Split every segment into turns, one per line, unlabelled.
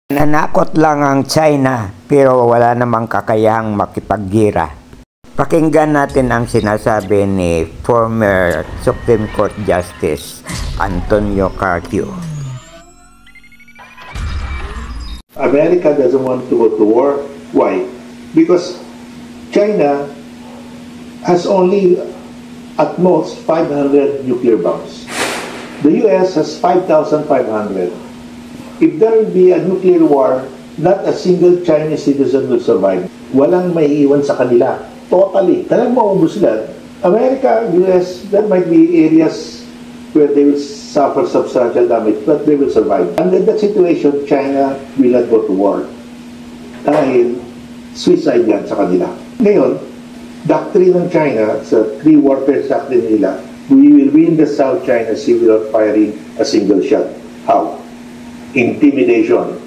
Nanakot lang ang China pero wala namang kakayahang makipaggira. Pakinggan natin ang sinasabi ni former Supreme Court Justice Antonio Carpio.
America doesn't want to go to war. Why? Because China has only at most 500 nuclear bombs. The US has 5,500. If there will be a nuclear war, not a single Chinese citizen will survive. Walang maiiwan sa kanila. Totally. Talagang maubos sila. America, US, there might be areas where they will suffer substantial damage, but they will survive. Under that situation, China will not go to war. Dahil suicide yan sa kanila. Ngayon, doctrine ng China sa three warfare doctrine nila, we will win the South China Sea without firing a single shot. How? Intimidation.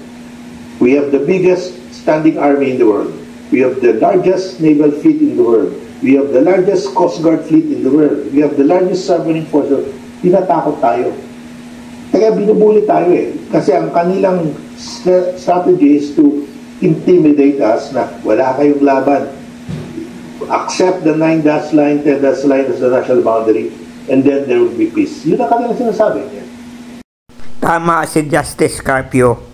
We have the biggest standing army in the world. We have the largest naval fleet in the world. We have the largest Coast Guard fleet in the world. We have the largest submarine force. Tinatakot tayo. Kaya binubuli tayo eh. Kasi ang kanilang strategy is to intimidate us na wala kayong laban. Accept the 9-dash line, 10-dash line as the national boundary, and then there will be peace. Yun ang kanilang sinasabi.
Tama si Justice Carpio.